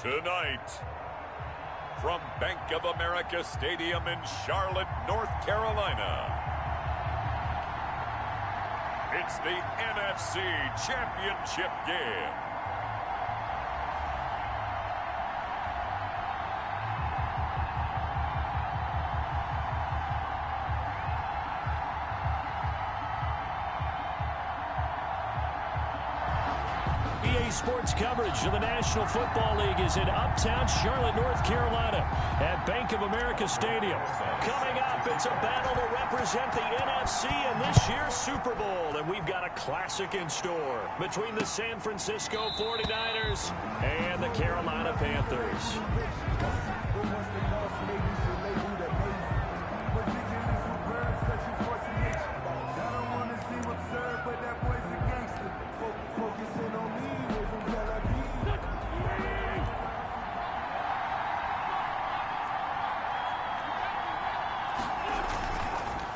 Tonight, from Bank of America Stadium in Charlotte, North Carolina, it's the NFC Championship game. EA Sports coverage of the National Football League is in uptown Charlotte, North Carolina at Bank of America Stadium. Coming up, it's a battle to represent the NFC in this year's Super Bowl. And we've got a classic in store between the San Francisco 49ers and the Carolina Panthers.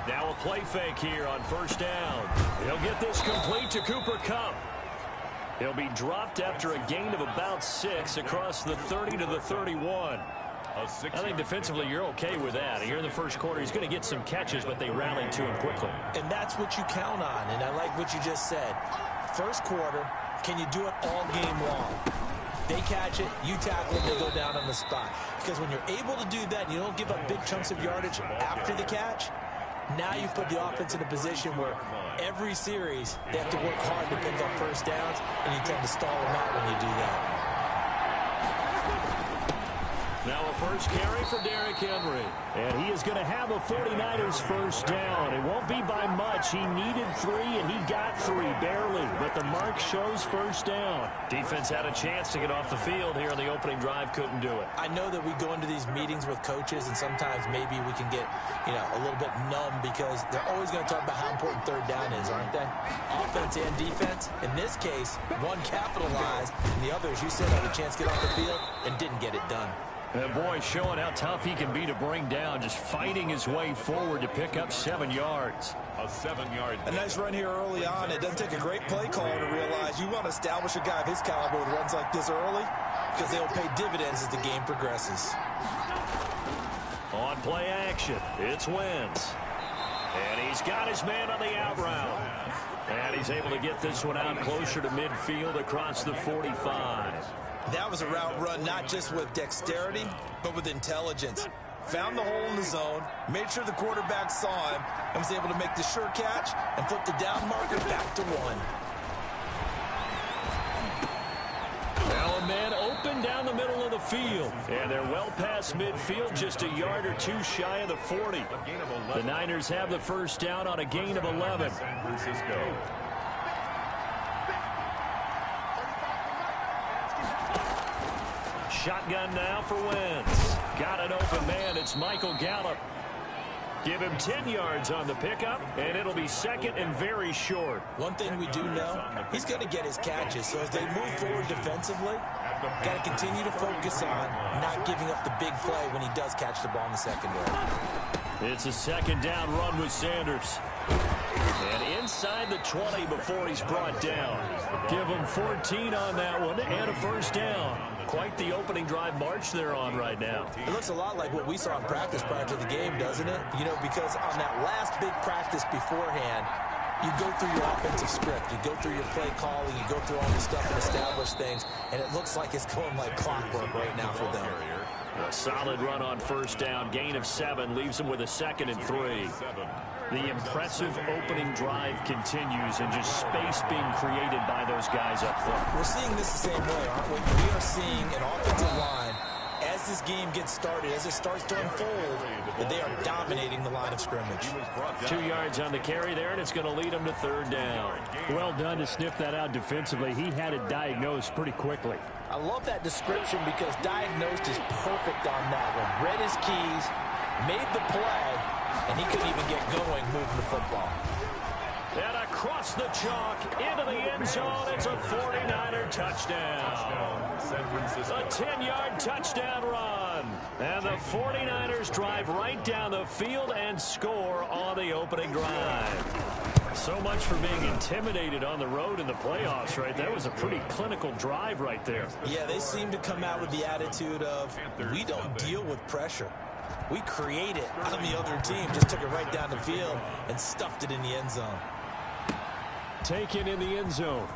Now a play fake here on first down. He'll get this complete to Cooper Kupp. He'll be dropped after a gain of about 6 across the 30 to the 31. I think defensively you're okay with that. Here in the first quarter, he's going to get some catches, but they rallied to him quickly. And that's what you count on, and I like what you just said. First quarter, can you do it all game long? They catch it, you tackle it, they go down on the spot. Because when you're able to do that, and you don't give up big chunks of yardage after the catch, now you put the offense in a position where every series they have to work hard to pick up first downs, and you tend to stall them out when you do that. Now a first carry for Derrick Henry. And he is going to have a 49ers first down. It won't be by much. He needed 3, and he got 3, barely. But the mark shows first down. Defense had a chance to get off the field here on the opening drive. Couldn't do it. I know that we go into these meetings with coaches, and sometimes maybe we can get, a little bit numb because they're always going to talk about how important third down is, aren't they? Offense and defense. In this case, one capitalized, and the other, as you said, had a chance to get off the field and didn't get it done. And boy, showing how tough he can be to bring down, just fighting his way forward to pick up 7 yards. A 7-yard. A nice run here early on. It doesn't take a great play caller to realize you want to establish a guy of his caliber with runs like this early because they'll pay dividends as the game progresses. On play action, it's Wentz. And he's got his man on the out route. And he's able to get this one out closer to midfield across the 45. That was a route run not just with dexterity, but with intelligence. Found the hole in the zone, made sure the quarterback saw him, and was able to make the sure catch and flip the down marker back to 1. Now a man open down the middle of the field. And they're well past midfield, just a yard or 2 shy of the 40. The Niners have the first down on a gain of 11. San Francisco. Shotgun now for Wentz. Got an open man. It's Michael Gallup. Give him 10 yards on the pickup, and it'll be second and very short. One thing we do know, he's going to get his catches. So as they move forward defensively, got to continue to focus on not giving up the big play when he does catch the ball in the secondary. It's a second down run with Sanders. And inside the 20 before he's brought down. Give him 14 on that one and a first down. Quite the opening drive march they're on right now. It looks a lot like what we saw in practice prior to the game, doesn't it? Because on that last big practice beforehand, you go through your offensive script, you go through your play calling, you go through all the stuff and establish things, and it looks like it's going like clockwork right now for them. A solid run on first down, gain of 7, leaves them with a 2nd and 3. The impressive opening drive continues, and just space being created by those guys up front. We're seeing this the same way, aren't we? We are seeing an offensive line, as this game gets started, as it starts to unfold, that they are dominating the line of scrimmage. 2 yards on the carry there, and it's going to lead them to third down. Well done to sniff that out defensively. He had it diagnosed pretty quickly. I love that description because diagnosed is perfect on that one. Read his keys, made the play, and he couldn't even get going moving the football. And across the chalk, into the end zone, it's a 49er touchdown. A 10-yard touchdown run. And the 49ers drive right down the field and score on the opening drive. So much for being intimidated on the road in the playoffs, right? That was a pretty clinical drive right there. Yeah, they seem to come out with the attitude of, we don't deal with pressure. We create it on the other team. Just took it right down the field and stuffed it in the end zone. Taken in the end zone.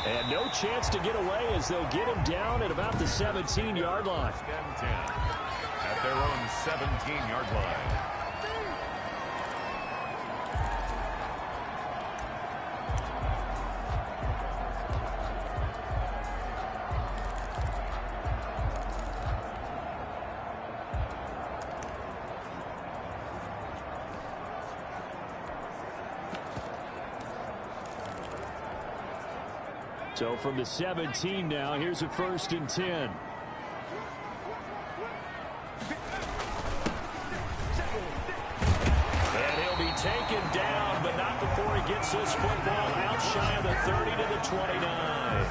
And no chance to get away as they'll get him down at about the 17-yard line. 10 at their own 17-yard line. So from the 17 now, here's a 1st and 10. And he'll be taken down, but not before he gets this football out shy of the 30 to the 29.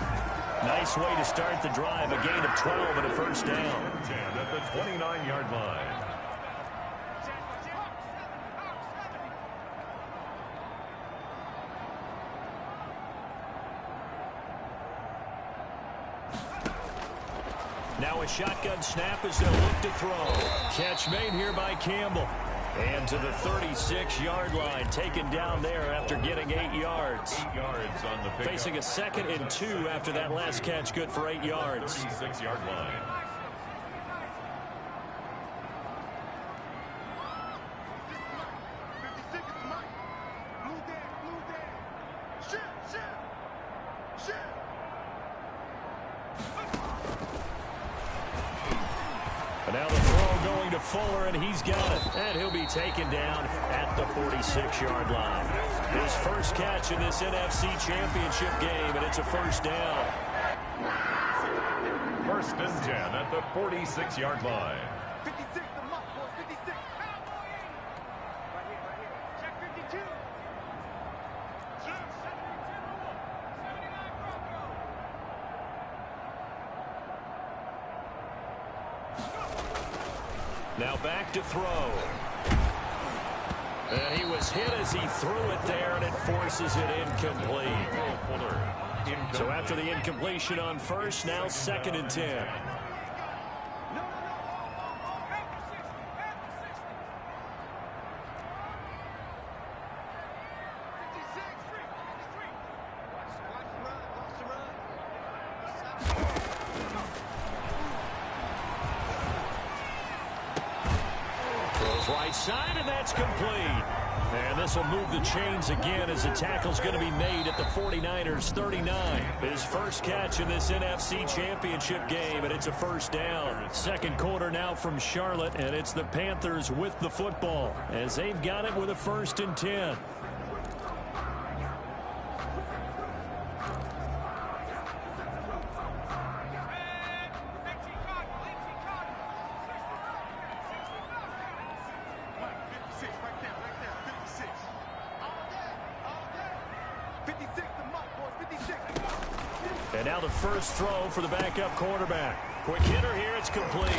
Nice way to start the drive, a gain of 12 and a 1st down. 10 at the 29-yard line. Now a shotgun snap as they'll look to throw. Catch made here by Campbell. And to the 36-yard line, taken down there after getting 8 yards. 8 yards on the pickup. Facing a 2nd and 2 after that last catch, good for 8 yards. 36-yard line. And now the throw going to Fuller, and he's got it. And he'll be taken down at the 46-yard line. His first catch in this NFC Championship game, and it's a 1st down. 1st and 10 at the 46-yard line. 56, the muck, boys, 56. Right here. Check 52. Now back to throw. And he was hit as he threw it there, and it forces it incomplete. So after the incompletion on 1st, now 2nd and 10. Right side, and that's complete. And this will move the chains again as the tackle's going to be made at the 49ers 39. His first catch in this NFC Championship game, and it's a 1st down. 2nd quarter now from Charlotte, and it's the Panthers with the football as they've got it with a 1st and 10. And now the first throw for the backup quarterback. Quick hitter here, it's complete.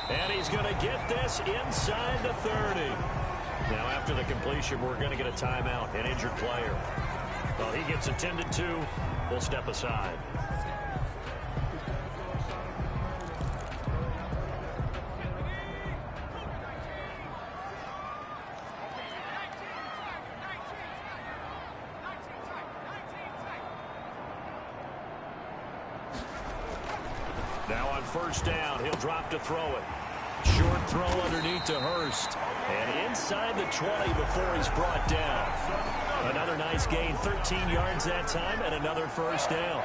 And he's going to get this inside the 30. Now after the completion, we're going to get a timeout, an injured player. Well, he gets attended to. We'll step aside. Now on 1st down, he'll drop to throw it. Short throw underneath to Hurst. And inside the 20 before he's brought down. Another nice gain, 13 yards that time, and another 1st down.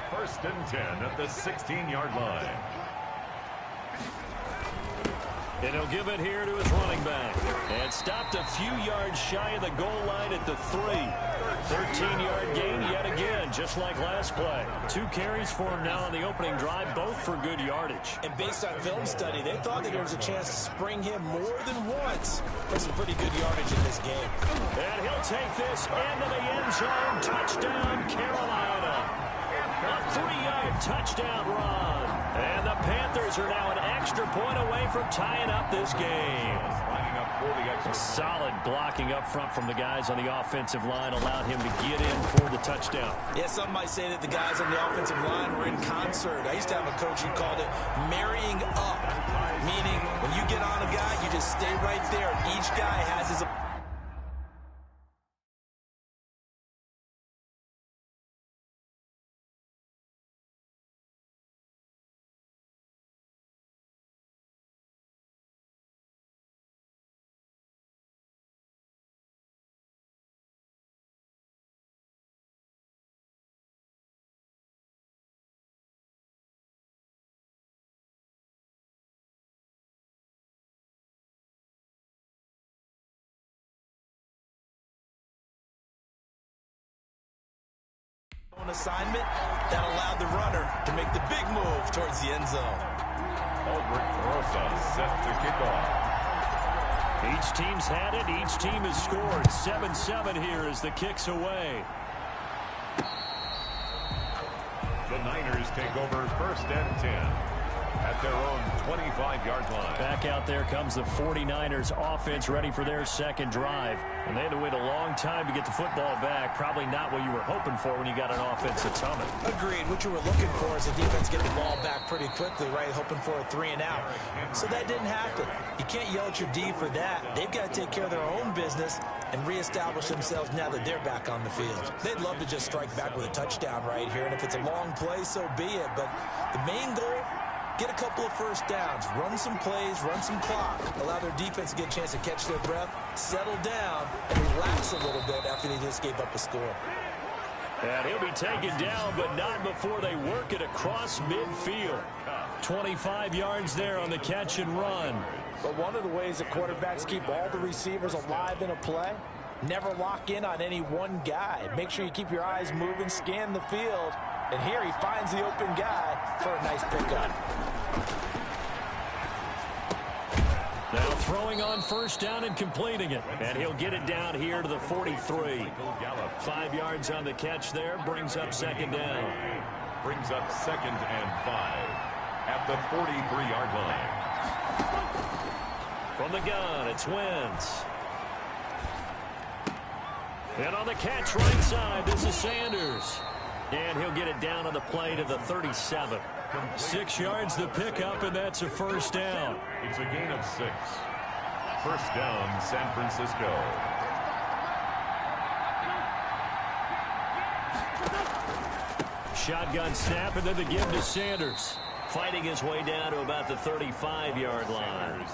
1st and 10 at the 16-yard line. And he'll give it here to his running back. And stopped a few yards shy of the goal line at the 3. 13-yard gain yet again, just like last play. 2 carries for him now on the opening drive, both for good yardage. And based on film study, they thought that there was a chance to spring him more than once for some pretty good yardage in this game. And he'll take this into the end zone. Touchdown, Carolina. A 3-yard touchdown run. And the Panthers are now an extra point away from tying up this game. Solid blocking up front from the guys on the offensive line allowed him to get in for the touchdown. Yeah, some might say that the guys on the offensive line were in concert. I used to have a coach who called it marrying up, meaning when you get on a guy, you just stay right there. Each guy has his... assignment that allowed the runner to make the big move towards the end zone. Aldrich Rosa set to kick off. Each team's had it. Each team has scored. 7-7 here as the kick's away. The Niners take over 1st and 10 at their own 25-yard line. Back out there comes the 49ers offense ready for their second drive. And they had to wait a long time to get the football back. Probably not what you were hoping for when you got an offense that's humming. Agreed. What you were looking for is the defense get the ball back pretty quickly, right? Hoping for a 3-and-out. So that didn't happen. You can't yell at your D for that. They've got to take care of their own business and reestablish themselves now that they're back on the field. They'd love to just strike back with a touchdown right here. And if it's a long play, so be it. But the main goal, get a couple of first downs, run some plays, run some clock, allow their defense to get a chance to catch their breath, settle down, and relax a little bit after they just gave up a score. And he'll be taken down, but not before they work it across midfield. 25 yards there on the catch and run. But one of the ways that quarterbacks keep all the receivers alive in a play, never lock in on any one guy. Make sure you keep your eyes moving, scan the field. And here he finds the open guy for a nice pickup. Now throwing on first down and completing it. And he'll get it down here to the 43. 5 yards on the catch there. Brings up second down. Brings up 2nd and 5 at the 43-yard line. From the gun, it's Wentz. And on the catch right side, this is Sanders. And he'll get it down on the play to the 37. 6 yards the pickup, and that's a first down. It's a gain of 6. First down, San Francisco. Shotgun snap, and then the give to Sanders. Fighting his way down to about the 35-yard line.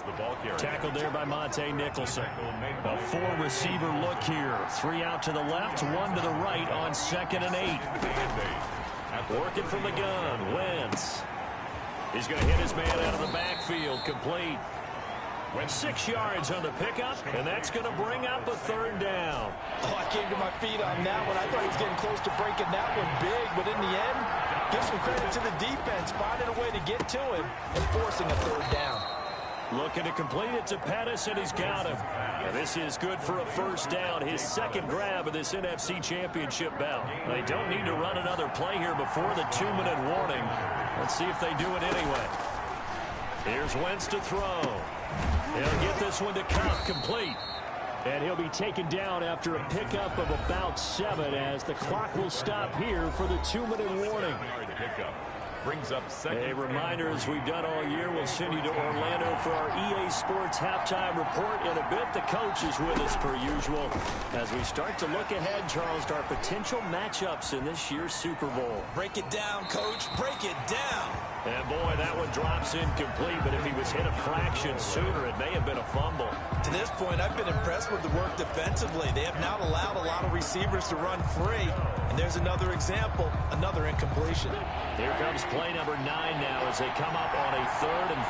Tackled there by Monte Nicholson. A 4-receiver look here. 3 out to the left, 1 to the right on 2nd and 8. Working from the gun, Wentz. He's going to hit his man out of the backfield, complete. 6 yards on the pickup, and that's going to bring up a third down. Oh, I came to my feet on that one. I thought he was getting close to breaking that one big, but in the end, give some credit to the defense, finding a way to get to him and forcing a third down. Looking to complete it to Pettis, and he's got him. And this is good for a first down, his second grab of this NFC Championship bout. They don't need to run another play here before the 2-minute warning. Let's see if they do it anyway. Here's Wentz to throw. He'll get this one to Cup, complete. And he'll be taken down after a pickup of about 7 as the clock will stop here for the 2-minute warning. Brings up second. A reminder, as we've done all year, we'll send you to Orlando for our EA Sports halftime report in a bit. The coach is with us per usual as we start to look ahead, Charles, to our potential matchups in this year's Super Bowl. Break it down, Coach. Break it down. And boy, that one drops incomplete, but if he was hit a fraction sooner, it may have been a fumble. To this point, I've been impressed with the work defensively. They have not allowed a lot of receivers to run free. And there's another example, another incompletion. Here comes play number 9 now as they come up on a 3rd and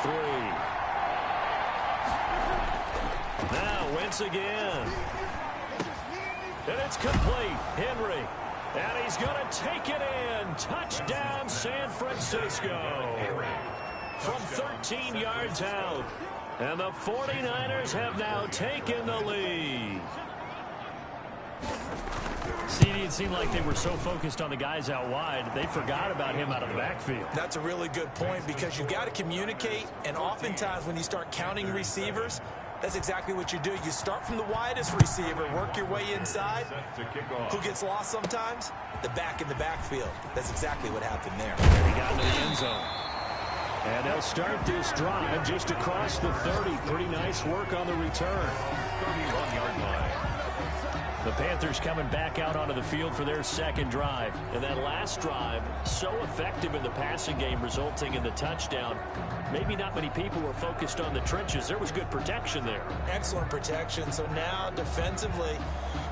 3. Now, Wentz again. And it's complete. Henry. And he's going to take it in. Touchdown, San Francisco. From 13 yards out. And the 49ers have now taken the lead. CD, seemed like they were so focused on the guys out wide, they forgot about him out of the backfield. That's a really good point because you've got to communicate, and oftentimes when you start counting receivers, that's exactly what you do. You start from the widest receiver, work your way inside. Who gets lost sometimes? The back in the backfield. That's exactly what happened there. And he got into the end zone. And they'll start this drive just across the 30. Pretty nice work on the return. 31-yard line. The Panthers coming back out onto the field for their second drive. And that last drive, so effective in the passing game, resulting in the touchdown. Maybe not many people were focused on the trenches. There was good protection there. Excellent protection. So now defensively,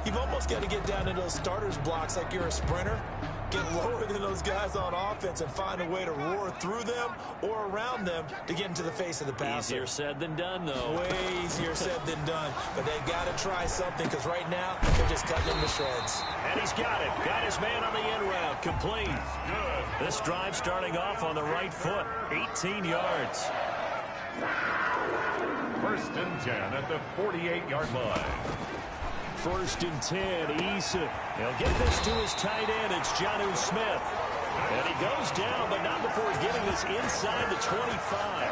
you've almost got to get down to those starters blocks like you're a sprinter. Get lower than those guys on offense and find a way to roar through them or around them to get into the face of the passer. Easier said than done, though. Way easier said than done. But they've got to try something because right now they're just cutting them to shreds. And he's got it. Got his man on the end route. Complete. Good. This drive starting off on the right foot. 18 yards. First and 10 at the 48-yard line. First and 10, Issa. He'll get this to his tight end. It's Jonnu Smith. And he goes down, but not before getting this inside the 25.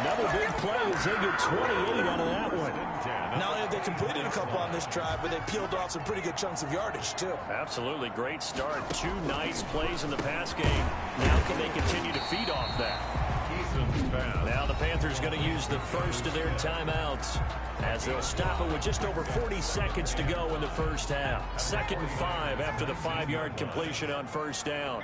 Another big play as they get 28 out of that one. Not only have they completed a couple on this drive, but they peeled off some pretty good chunks of yardage, too. Absolutely great start. Two nice plays in the pass game. Now can they continue to feed off that? Now the Panthers going to use the first of their timeouts as they'll stop it with just over 40 seconds to go in the first half. 2nd and 5 after the 5-yard completion on first down.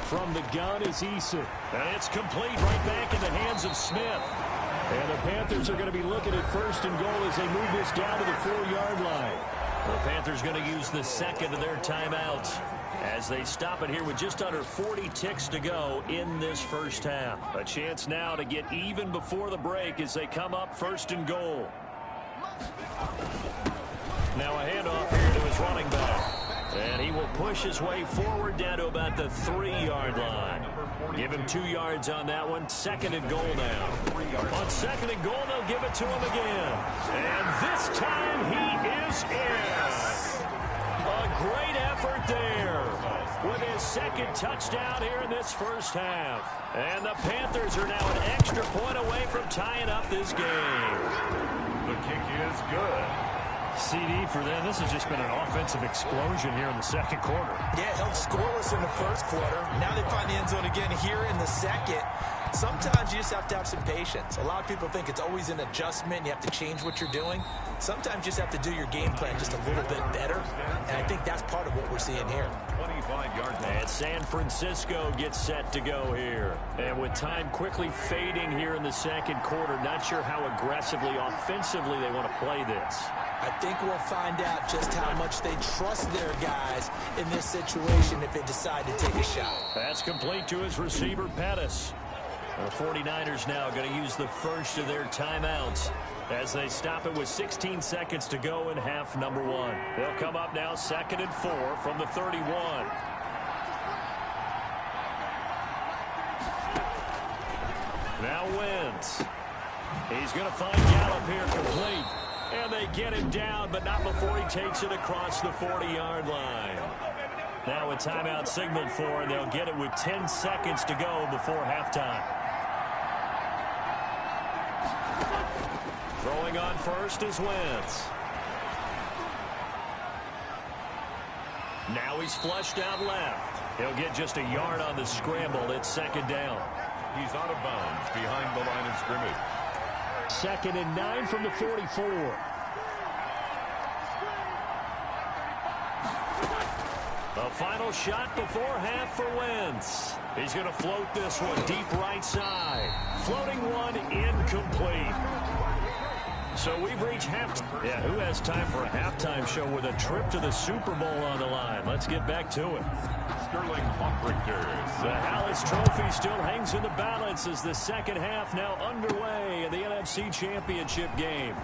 From the gun is Issa. And it's complete right back in the hands of Smith. And the Panthers are going to be looking at first and goal as they move this down to the 4-yard line. The Panthers going to use the second of their timeouts as they stop it here with just under 40 ticks to go in this first half. A chance now to get even before the break as they come up first and goal. Now a handoff here to his running back. And he will push his way forward down to about the 3-yard line. Give him 2 yards on that one. 2nd and goal now. On 2nd and goal, they'll give it to him again. And this time he is in. A great effort there with his second touchdown here in this first half. And the Panthers are now an extra point away from tying up this game. The kick is good. CD for them. This has just been an offensive explosion here in the second quarter. Yeah, held scoreless in the first quarter. Now they find the end zone again here in the second. Sometimes you just have to have some patience. A lot of people think it's always an adjustment. You have to change what you're doing. Sometimes you just have to do your game plan just a little bit better. And I think that's part of what we're seeing here. 25-yard line. And San Francisco gets set to go here. And with time quickly fading here in the second quarter, not sure how aggressively, offensively they want to play this. I think we'll find out just how much they trust their guys in this situation if they decide to take a shot. That's complete to his receiver, Pettis. The 49ers now going to use the first of their timeouts as they stop it with 16 seconds to go in half number 1. They'll come up now 2nd and 4 from the 31. Now Wentz. He's going to find Gallup here complete. And they get him down, but not before he takes it across the 40-yard line. Now a timeout signaled for, and they'll get it with 10 seconds to go before halftime. Throwing on first is Wentz. Now he's flushed out left. He'll get just a yard on the scramble. It's 2nd down. He's out of bounds behind the line of scrimmage. 2nd and 9 from the 44. A final shot before half for Wentz. He's going to float this one deep right side. Floating one incomplete. So we've reached halftime. Yeah, who has time for a halftime show with a trip to the Super Bowl on the line? Let's get back to it. Sterling Hawk-Richter. The Hallis Trophy still hangs in the balance as the second half now underway in the NFC Championship game.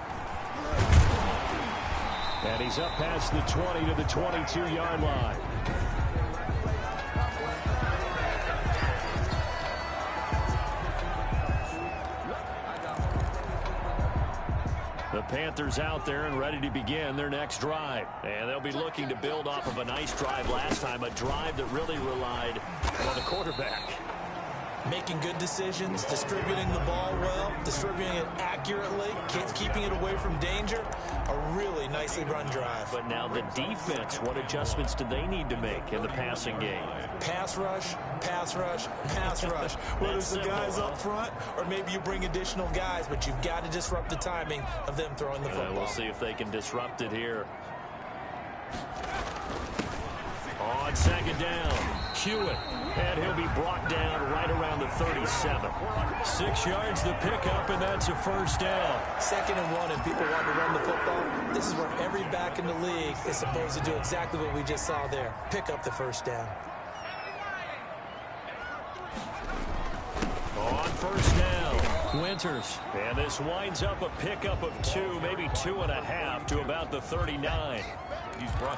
And he's up past the 20 to the 22-yard line. The Panthers out there and ready to begin their next drive. And they'll be looking to build off of a nice drive last time, a drive that really relied on the quarterback. Making good decisions, distributing the ball well, distributing it accurately, keeping it away from danger. A really nicely run drive. But now the defense, what adjustments do they need to make in the passing game? Pass rush, pass rush, pass rush. Whether it's the guys up front or maybe you bring additional guys, but you've got to disrupt the timing of them throwing the football. We'll see if they can disrupt it here. On second down, Hewitt, and he'll be brought down right around the 37. 6 yards the pickup, and that's a first down. 2nd and 1, and people want to run the football. This is where every back in the league is supposed to do exactly what we just saw there. Pick up the first down. On first down, Winters. And this winds up a pickup of 2, maybe 2.5 to about the 39.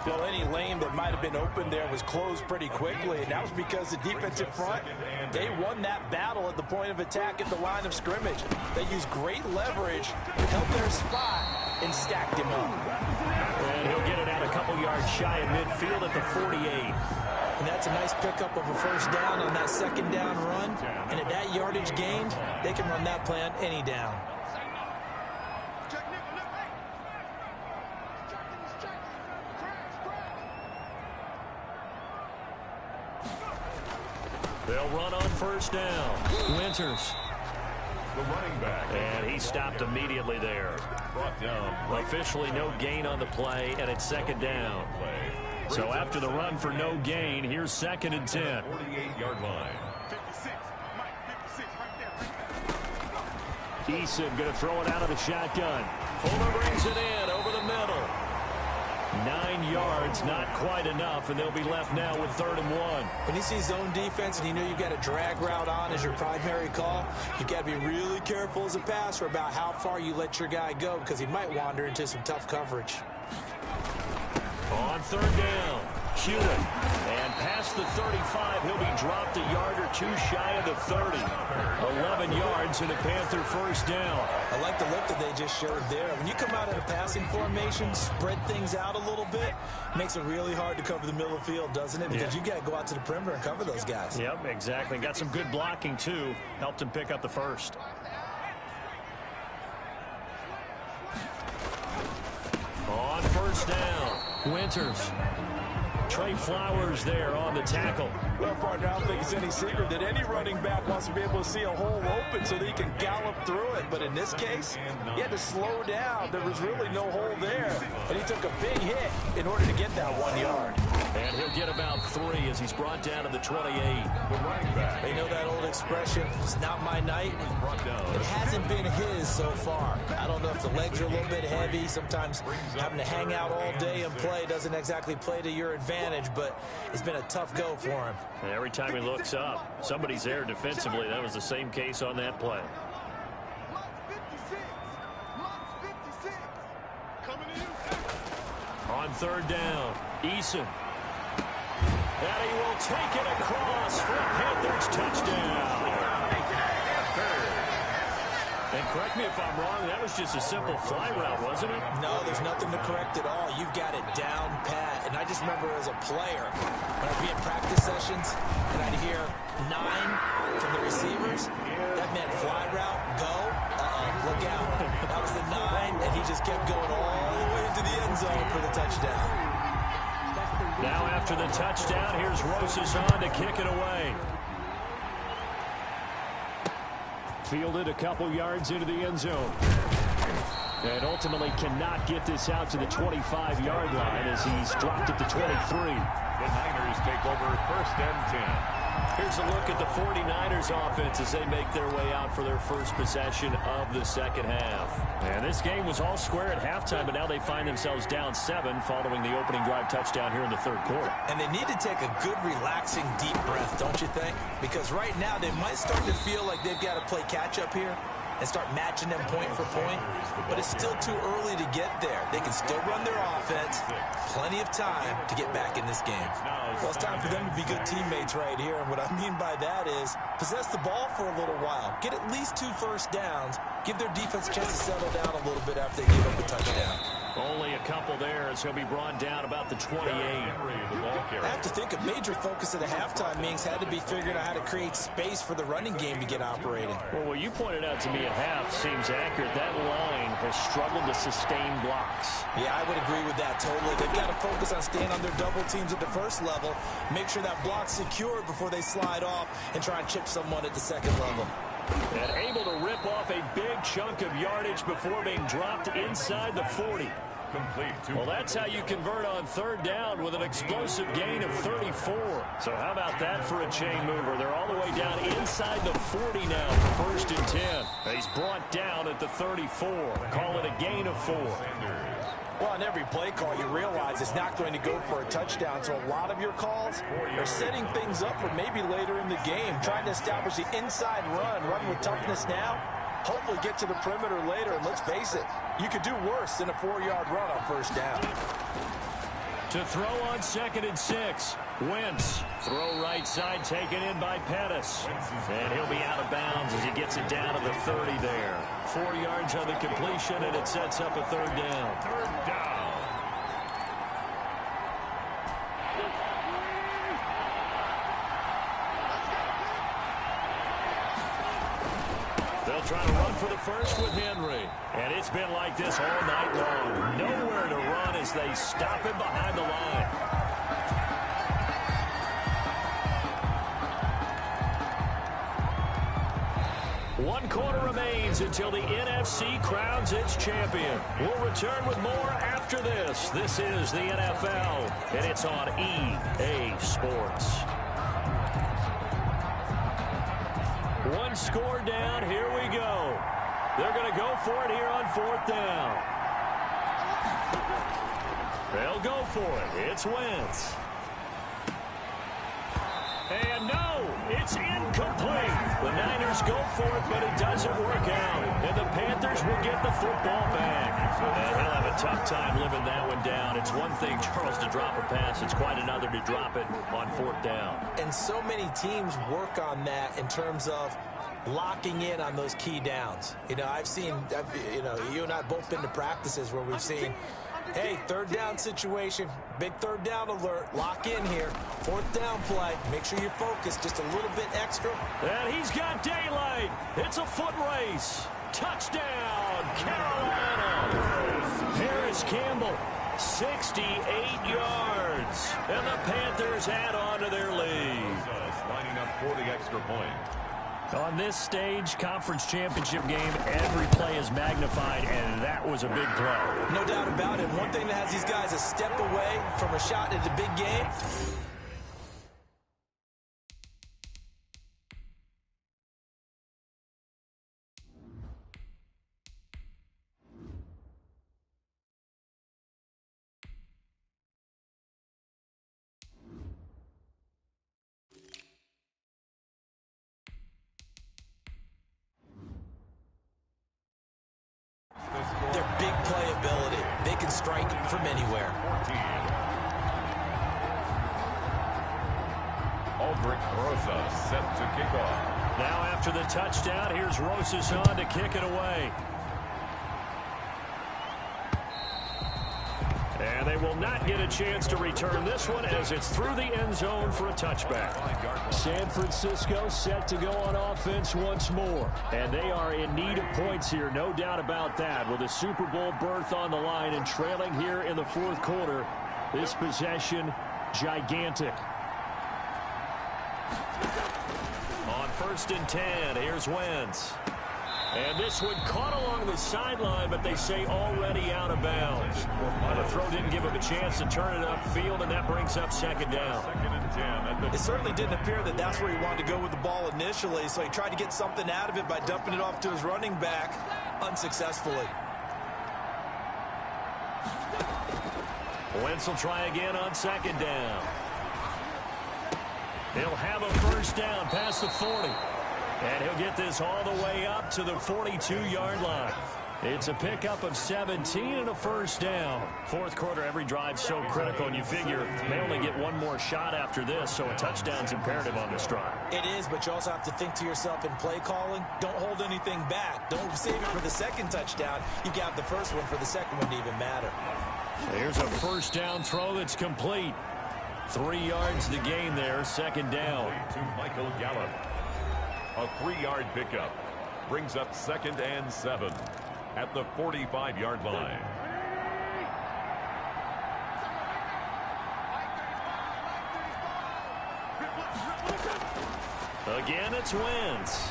Well, any lane that might have been open there was closed pretty quickly, and that was because the defensive front, they won that battle at the point of attack at the line of scrimmage. They used great leverage, held their spot, and stacked him up. And he'll get it out a couple yards shy of midfield at the 48. And that's a nice pickup of a first down on that second down run. And at that yardage gained, they can run that play on any down. They'll run on first down. Winters. The running back. And he stopped immediately there. Brought down. Officially no gain on the play, and it's second down. So after the run for no gain, here's 2nd and 10. 48-yard line. 56. Mike, 56 right there. Eason going to throw it out of the shotgun. Fuller brings it in over the middle. 9 yards, not quite enough, and they'll be left now with 3rd and 1. When you see zone defense and you know you've got a drag route on as your primary call, you've got to be really careful as a passer about how far you let your guy go because he might wander into some tough coverage. On 3rd down, Hewitt. And past the 35, he'll be dropped a yard or 2 shy of the 30. 11 yards and a Panther first down. I like the look that they just showed there. When you come out in a passing formation, spread things out a little bit, makes it really hard to cover the middle of the field, doesn't it? Because you got to go out to the perimeter and cover those guys. Yep, exactly. Got some good blocking, too. Helped him pick up the first. On first down, Winters. Trey Flowers there on the tackle. Well, partner, I don't think it's any secret that any running back wants to be able to see a hole open so that he can gallop through it. But in this case, he had to slow down. There was really no hole there. And he took a big hit in order to get that 1 yard. And he'll get about 3 as he's brought down to the 28. The running back. They know that old expression, it's not my night. It hasn't been his so far. I don't know if the legs are a little bit heavy. Sometimes having to hang out all day and play doesn't exactly play to your advantage, but it's been a tough go for him. And every time he looks up, somebody's there defensively. That was the same case on that play. On 3rd down, Eason. And he will take it across for a Panthers touchdown. And correct me if I'm wrong, that was just a simple fly route, wasn't it? No, there's nothing to correct at all. You've got it down pat. And I just remember as a player, when I'd be in practice sessions and I'd hear 9 from the receivers, that meant fly route, go, look out. That was the 9, and he just kept going all the way into the end zone for the touchdown. Now after the touchdown, here's Rosas on to kick it away. Fielded a couple yards into the end zone. And ultimately cannot get this out to the 25-yard line as he's dropped it to 23. The Niners take over 1st and 10. Here's a look at the 49ers offense as they make their way out for their first possession of the second half. And this game was all square at halftime, but now they find themselves down 7 following the opening drive touchdown here in the 3rd quarter. And they need to take a good, relaxing, deep breath, don't you think? Because right now they might start to feel like they've got to play catch-up here. and start matching them point for point. But it's still too early to get there. They can still run their offense. Plenty of time to get back in this game. Well, it's time for them to be good teammates right here. And what I mean by that is possess the ball for a little while. Get at least 2 first downs. Give their defense a chance to settle down a little bit after they give up a touchdown. Only a couple there as he'll be brought down about the 28. I have to think a major focus at the halftime meetings had to be figuring out how to create space for the running game to get operating. Well, what you pointed out to me at half seems accurate. That line has struggled to sustain blocks. Yeah, I would agree with that totally. They've got to focus on staying on their double teams at the first level, make sure that block's secure before they slide off and try and chip someone at the second level. And able to rip off a big chunk of yardage before being dropped inside the 40. Well, that's how you convert on third down with an explosive gain of 34. So how about that for a chain mover? They're all the way down inside the 40 now for 1st and 10. He's brought down at the 34. Call it a gain of 4. Well, on every play call, you realize it's not going to go for a touchdown. So a lot of your calls are setting things up for maybe later in the game, trying to establish the inside run with toughness now. Hopefully get to the perimeter later, and let's face it, you could do worse than a 4-yard run on first down. To throw on 2nd and 6. Wentz. Throw right side taken in by Pettis. And he'll be out of bounds as he gets it down to the 30 there. 4 yards on the completion, and it sets up a 3rd down. 3rd down. They'll try to run for the first with Henry. And it's been like this all night long. Nowhere to run as they stop him behind the line. One quarter remains until the NFC crowns its champion. We'll return with more after this. This is the NFL, and it's on EA Sports. One score down. Here we go. They're going to go for it here on 4th down. They'll go for it. It's Wentz. And no, it's incomplete. The Niners go for it, but it doesn't work out. And the Panthers will get the football back. And he'll have a tough time living that one down. It's one thing, Charles, to drop a pass. It's quite another to drop it on 4th down. And so many teams work on that in terms of locking in on those key downs. You know, I've seen, you and I both been to practices where we've seen, hey, 3rd down situation, big 3rd down alert, lock in here, 4th down play, make sure you're focused just a little bit extra. And he's got daylight. It's a foot race. Touchdown, Carolina. Harris Campbell, 68 yards. And the Panthers add on to their lead. Lining up for the extra point. On this stage, conference championship game, every play is magnified, and that was a big play. No doubt about it. One thing that has these guys a step away from a shot at the big game. Their big playability. They can strike from anywhere. Aldrich Rosa set to kick off. Now after the touchdown, here's Rosas on to kick it away. And they will not get a chance to return this one as it's through the end zone for a touchback. San Francisco set to go on offense once more. And they are in need of points here, no doubt about that. With a Super Bowl berth on the line and trailing here in the 4th quarter, this possession gigantic. On 1st and 10, here's Wentz. And this one caught along the sideline, but they say already out of bounds. The throw didn't give him a chance to turn it upfield, and that brings up 2nd down. 2nd and 10. It certainly didn't appear that that's where he wanted to go with the ball initially, so he tried to get something out of it by dumping it off to his running back unsuccessfully. Wentz will try again on 2nd down. He'll have a 1st down past the 40. And he'll get this all the way up to the 42-yard line. It's a pickup of 17 and a first down. Fourth quarter, every drive so critical, and you figure they only get one more shot after this, so a touchdown's imperative on this drive. It is, but you also have to think to yourself in play calling, don't hold anything back. Don't save it for the second touchdown. You got the first one for the second one to even matter. Here's a first down throw that's complete. 3 yards to gain there, second down. To Michael Gallup. A 3-yard pickup brings up 2nd and 7 at the 45-yard line. Again, it's Wentz.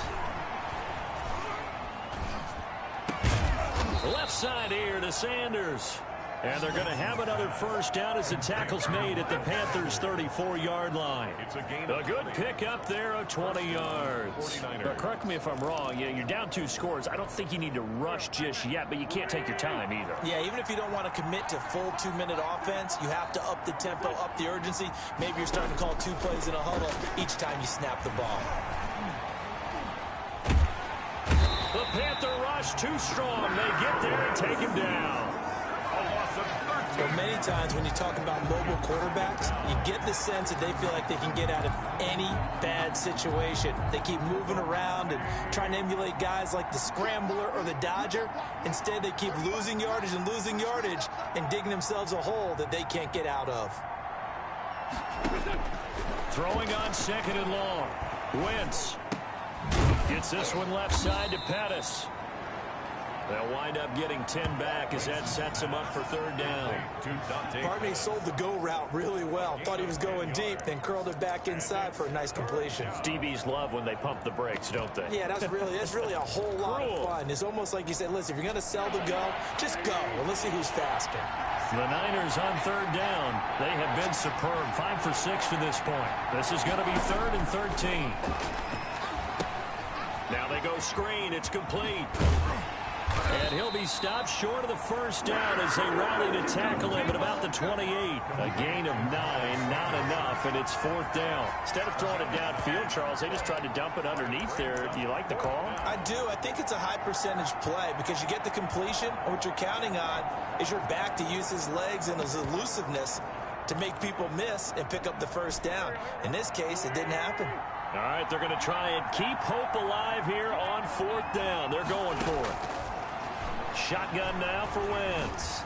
Left side here to Sanders. And they're going to have another first down as the tackle's made at the Panthers' 34-yard line. It's a gain A good pickup there of 20 yards. But correct me if I'm wrong. You're down 2 scores. I don't think you need to rush just yet, but you can't take your time either. Yeah, even if you don't want to commit to full 2-minute offense, you have to up the tempo, up the urgency. Maybe you're starting to call 2 plays in a huddle each time you snap the ball. The Panther rush too strong. They get there and take him down. So many times when you talk about mobile quarterbacks, you get the sense that they feel like they can get out of any bad situation. They keep moving around and trying to emulate guys like the Scrambler or the Dodger. Instead, they keep losing yardage and digging themselves a hole that they can't get out of. Throwing on 2nd and long. Wentz gets this one left side to Pettis. They'll wind up getting 10 back as that sets him up for 3rd down. Barney sold the go route really well. Thought he was going deep, then curled it back inside for a nice completion. DBs love when they pump the brakes, don't they? Yeah, that's really a whole lot of fun. It's almost like you said, listen, if you're going to sell the go, just go. Well, let's see who's faster. The Niners on 3rd down. They have been superb. 5 for 6 to this point. This is going to be 3rd and 13. Now they go screen. It's complete. And he'll be stopped short of the first down as they rally to tackle him at about the 28. A gain of 9, not enough, and it's 4th down. Instead of throwing it downfield, Charles, they just tried to dump it underneath there. Do you like the call? I do. I think it's a high percentage play because you get the completion, and what you're counting on is your back to use his legs and his elusiveness to make people miss and pick up the first down. In this case, it didn't happen. All right, they're going to try and keep hope alive here on 4th down. They're going for it. Shotgun now for Wentz.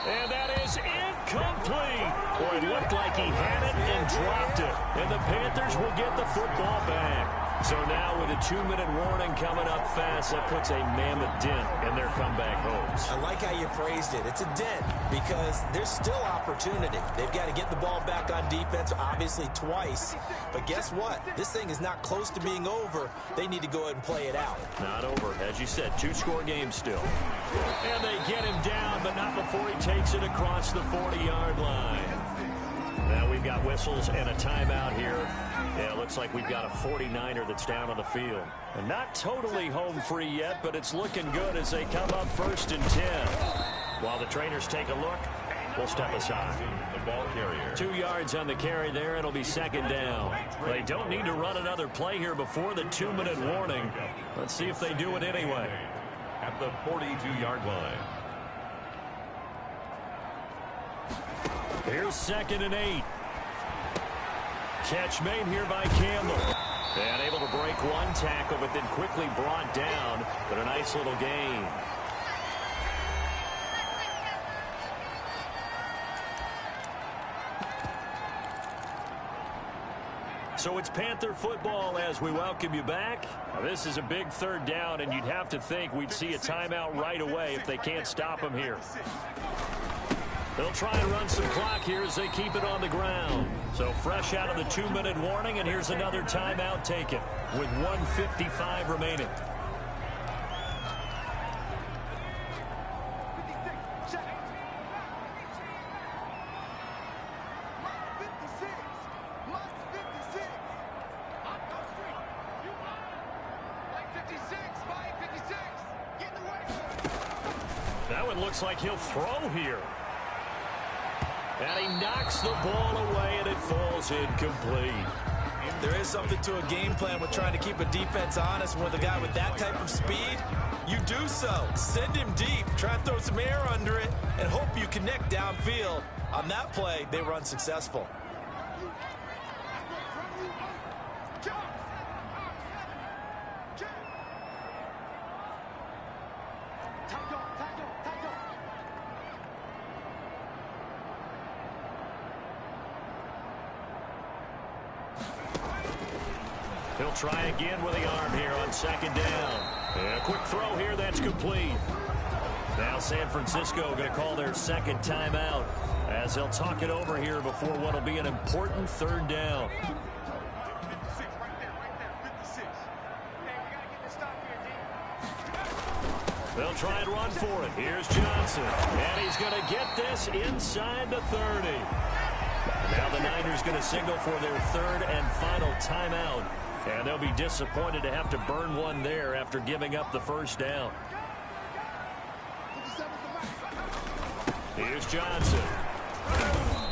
And that is incomplete. Boy, it looked like he had it and dropped it. And the Panthers will get the football back. So now with a 2-minute warning coming up fast, that puts a mammoth dent in their comeback hopes. I like how you phrased it. It's a dent because there's still opportunity. They've got to get the ball back on defense, obviously twice. But guess what? This thing is not close to being over. They need to go ahead and play it out. Not over. As you said, 2-score game still. And they get him down, but not before he takes it across the 40-yard line. Now we've got whistles and a timeout here. Yeah, it looks like we've got a 49er that's down on the field. And not totally home free yet, but it's looking good as they come up 1st and 10. While the trainers take a look, we'll step aside. The ball carrier. 2 yards on the carry there. It'll be 2nd down. They don't need to run another play here before the 2-minute warning. Let's see if they do it anyway. At the 42-yard line. Here's 2nd and 8. Catch made here by Campbell. And able to break one tackle, but then quickly brought down. But a nice little gain. So it's Panther football as we welcome you back. Now this is a big 3rd down, and you'd have to think we'd see a timeout right away if they can't stop them here. They'll try and run some clock here as they keep it on the ground. So fresh out of the 2-minute warning, and here's another timeout taken with 1:55 remaining. That one looks like he'll throw here. And he knocks the ball away, and it falls incomplete. There is something to a game plan with trying to keep a defense honest. With a guy with that type of speed, you do so. Send him deep, try and throw some air under it, and hope you connect downfield. On that play, they were unsuccessful. He'll try again with the arm here on second down. And a quick throw here, that's complete. Now San Francisco going to call their second timeout as they'll talk it over here before what will be an important third down. 56, right there, 56. Hey, we got to get this stop here, D. They'll try and run for it. Here's Johnson. And he's going to get this inside the 30. Now the Niners going to signal for their third and final timeout. And they'll be disappointed to have to burn one there after giving up the first down. Here's Johnson.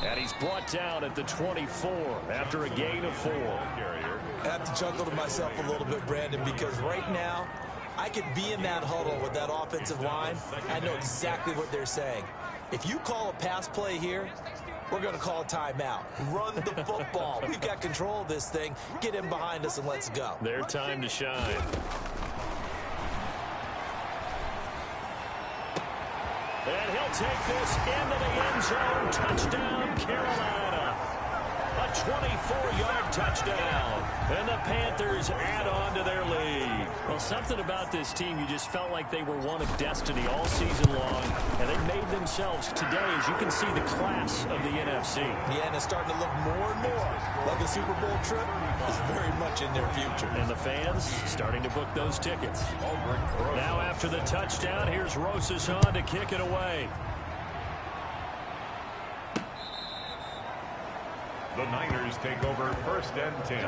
And he's brought down at the 24 after a gain of 4. I have to chuckle to myself a little bit, Brandon, because right now I could be in that huddle with that offensive line. I know exactly what they're saying. If you call a pass play here, we're going to call a timeout. Run the football. We've got control of this thing. Get in behind us and let's go. Their time to shine. And he'll take this into the end zone. Touchdown, Carolina. A 24-yard touchdown. And the Panthers add on to their lead. Well, something about this team, you just felt like they were one of destiny all season long. And they made themselves today, as you can see, the class of the NFC. Yeah, and it's starting to look more and more like a Super Bowl trip is very much in their future. And the fans starting to book those tickets. Now after the touchdown, here's Rosas on to kick it away. The Niners take over first and 10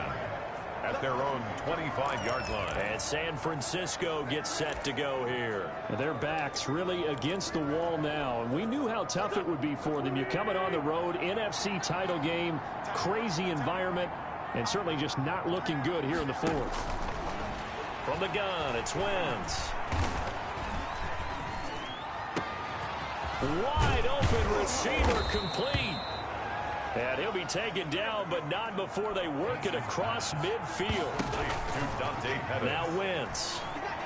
at their own 25-yard line. And San Francisco gets set to go here. Their backs really against the wall now. And we knew how tough it would be for them. You're coming on the road, NFC title game, crazy environment, and certainly just not looking good here in the fourth. From the gun, it's Wentz. Wide open receiver complete. And he'll be taken down, but not before they work it across midfield. Now Wentz.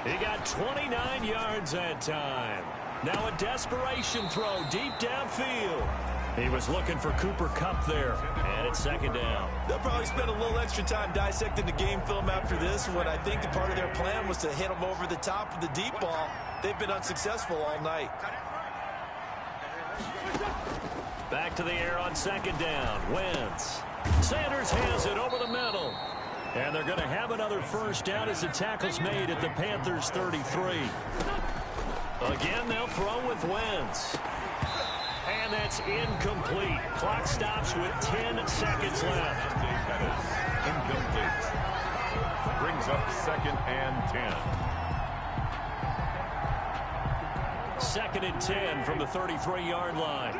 He got 29 yards that time. Now a desperation throw deep downfield. He was looking for Cooper Kupp there. And it's second down. They'll probably spend a little extra time dissecting the game film after this. What I think a part of their plan was to hit him over the top of the deep ball. They've been unsuccessful all night. Back to the air on second down. Wentz. Sanders has it over the middle. And they're going to have another first down as the tackle's made at the Panthers' 33. Again, they'll throw with Wentz. And that's incomplete. Clock stops with 10 seconds left. Incomplete. Brings up second and 10. Second and 10 from the 33-yard line.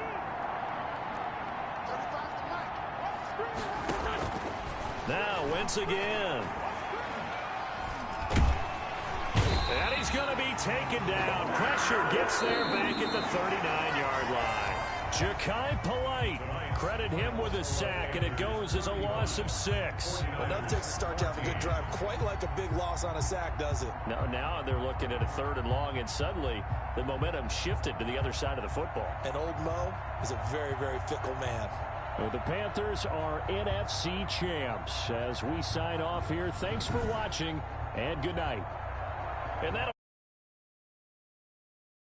Now Wentz again. And he's going to be taken down. Pressure gets there back at the 39-yard line. Ja'Kai Polite. Credit him with a sack, and it goes as a loss of 6. Enough takes a start to have a good drive. Quite like a big loss on a sack, does it? No, now they're looking at a third and long, and suddenly the momentum shifted to the other side of the football. And old Mo is a very, very fickle man. Well, the Panthers are NFC champs. As we sign off here, thanks for watching, and good night. And that'll